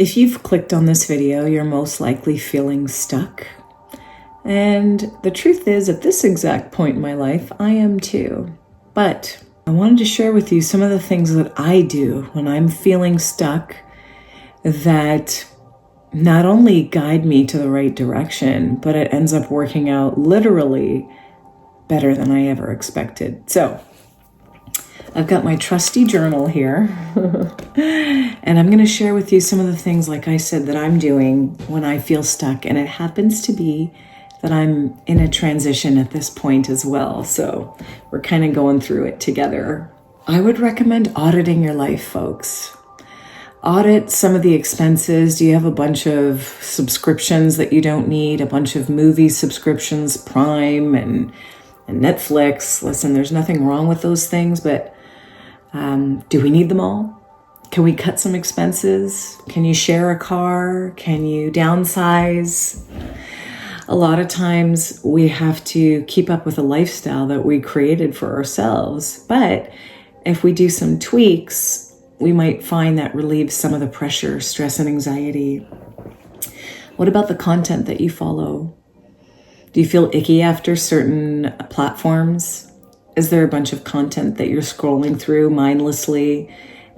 If you've clicked on this video, you're most likely feeling stuck. And the truth is, at this exact point in my life, I am too. But I wanted to share with you some of the things that I do when I'm feeling stuck that not only guide me to the right direction, but it ends up working out literally better than I ever expected. So I've got my trusty journal here, and I'm going to share with you some of the things, like I said, that I'm doing when I feel stuck. And it happens to be that I'm in a transition at this point as well. So we're kind of going through it together. I would recommend auditing your life, folks. Audit some of the expenses. Do you have a bunch of subscriptions that you don't need? A bunch of movie subscriptions, Prime and Netflix. Listen, there's nothing wrong with those things, but do we need them all? Can we cut some expenses? Can you share a car? Can you downsize? A lot of times we have to keep up with a lifestyle that we created for ourselves. But if we do some tweaks, we might find that relieves some of the pressure, stress, and anxiety. What about the content that you follow? Do you feel icky after certain platforms? Is there a bunch of content that you're scrolling through mindlessly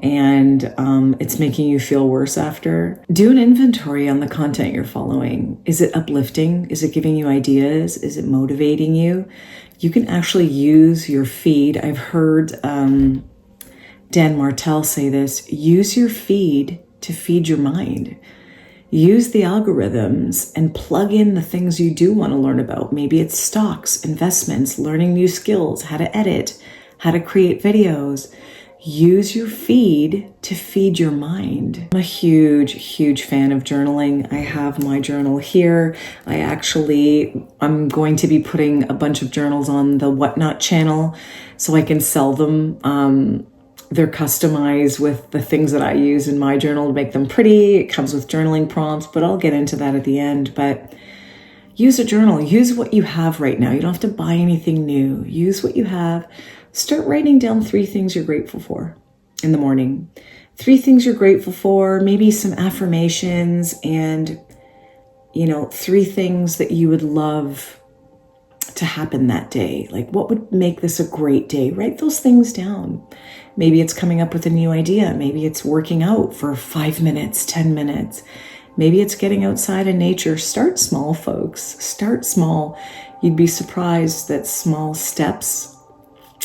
and it's making you feel worse after? Do an inventory on the content you're following. Is it uplifting? Is it giving you ideas? Is it motivating you? You can actually use your feed. I've heard Dan Martell say this: use your feed to feed your mind. Use the algorithms and plug in the things you do want to learn about. Maybe it's stocks, investments, learning new skills, how to edit, how to create videos. Use your feed to feed your mind. I'm a huge fan of journaling. I have my journal here. I'm going to be putting a bunch of journals on the Whatnot channel so I can sell them. They're customized with the things that I use in my journal to make them pretty. It comes with journaling prompts, but I'll get into that at the end. But use a journal. Use what you have right now. You don't have to buy anything new. Use what you have. Start writing down 3 things you're grateful for in the morning. 3 things you're grateful for, maybe some affirmations, and 3 things that you would love to happen that day. Like, what would make this a great day? Write those things down. Maybe it's coming up with a new idea. Maybe it's working out for 5 minutes, 10 minutes. Maybe it's getting outside in nature. Start small, folks. Start small. You'd be surprised that small steps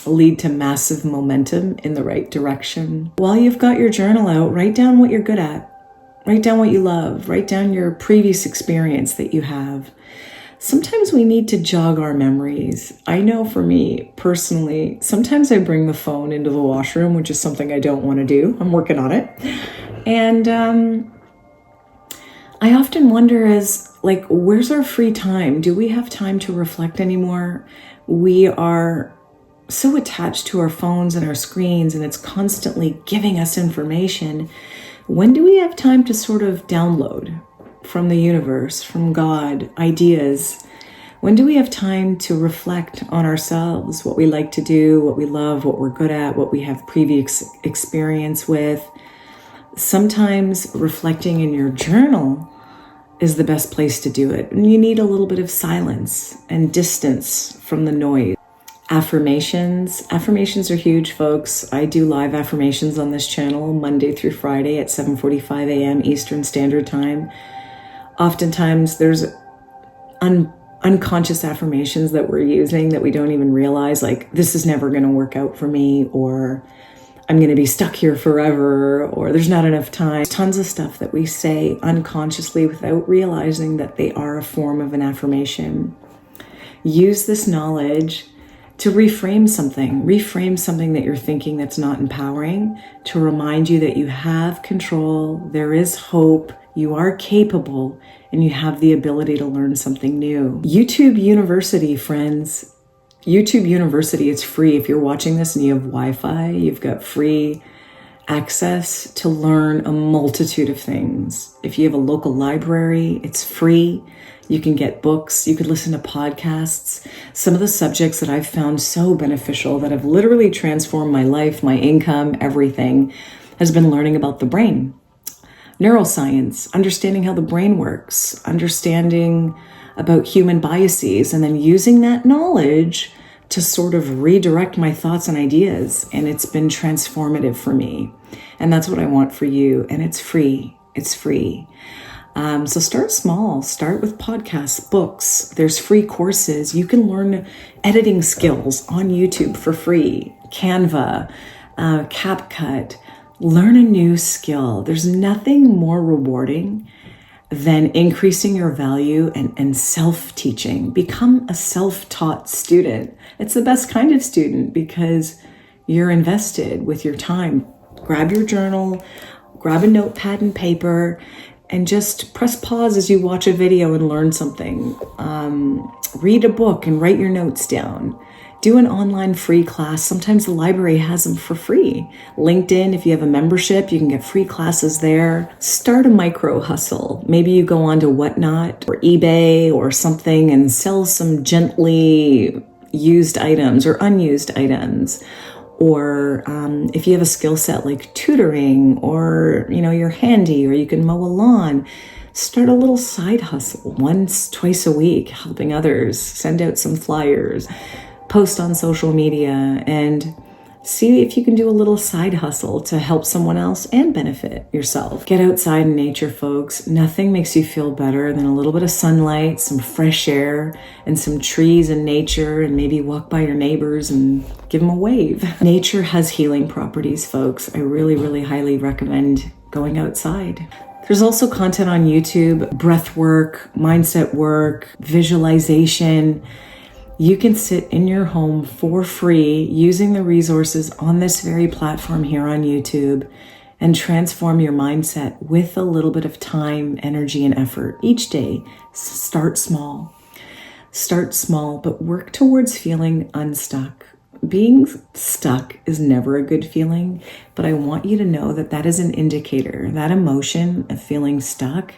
lead to massive momentum in the right direction. While you've got your journal out, write down what you're good at. Write down what you love. Write down your previous experience that you have. Sometimes we need to jog our memories. I know for me personally, sometimes I bring the phone into the washroom, which is something I don't want to do. I'm working on it. And I often wonder where's our free time? Do we have time to reflect anymore? We are so attached to our phones and our screens, and it's constantly giving us information. When do we have time to sort of download from the universe, from God, ideas? When do we have time to reflect on ourselves, what we like to do, what we love, what we're good at, what we have previous experience with? Sometimes reflecting in your journal is the best place to do it. And you need a little bit of silence and distance from the noise. Affirmations. Affirmations are huge, folks. I do live affirmations on this channel Monday through Friday at 7:45 a.m. Eastern Standard Time. Oftentimes there's unconscious affirmations that we're using that we don't even realize, like, this is never going to work out for me, or I'm going to be stuck here forever, or there's not enough time. Tons of stuff that we say unconsciously without realizing that they are a form of an affirmation. Use this knowledge to reframe something that you're thinking that's not empowering, to remind you that you have control, there is hope, you are capable, and you have the ability to learn something new. YouTube University, friends. YouTube University, it's free. If you're watching this and you have Wi-Fi, you've got free access to learn a multitude of things. If you have a local library, it's free. You can get books, you could listen to podcasts. Some of the subjects that I've found so beneficial, that have literally transformed my life, my income, everything, has been learning about the brain. neuroscience, understanding how the brain works, understanding about human biases, and then using that knowledge to sort of redirect my thoughts and ideas. And it's been transformative for me. And that's what I want for you. And it's free. It's free. So start small. Start with podcasts, books. There's free courses. You can learn editing skills on YouTube for free. Canva, CapCut. Learn a new skill. There's nothing more rewarding than increasing your value and self-teaching. Become a self-taught student. It's the best kind of student because you're invested with your time. Grab your journal, grab a notepad and paper, and just press pause as you watch a video and learn something. Read a book and write your notes down. Do an online free class. Sometimes the library has them for free. LinkedIn, if you have a membership, you can get free classes there. Start a micro hustle. Maybe you go on to Whatnot or eBay or something and sell some gently used items or unused items. Or if you have a skill set like tutoring, or you're handy, or you can mow a lawn, start a little side hustle once, twice a week, helping others. Send out some flyers, post on social media, and see if you can do a little side hustle to help someone else and benefit yourself. Get outside in nature, folks. Nothing makes you feel better than a little bit of sunlight, some fresh air, and some trees and nature, and maybe walk by your neighbors and give them a wave. Nature has healing properties, folks. I really, really highly recommend going outside. There's also content on YouTube, breath work, mindset work, visualization. You can sit in your home for free using the resources on this very platform here on YouTube and transform your mindset with a little bit of time, energy, and effort each day. Start small. Start small, but work towards feeling unstuck. Being stuck is never a good feeling, but I want you to know that that is an indicator. That emotion of feeling stuck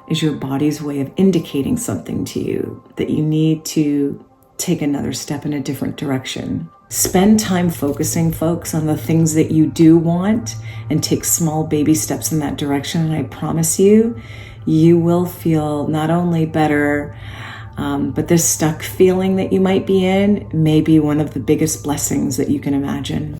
is your body's way of indicating something to you, that you need to take another step in a different direction. Spend time focusing, folks, on the things that you do want and take small baby steps in that direction. And I promise you, you will feel not only better, but this stuck feeling that you might be in may be one of the biggest blessings that you can imagine.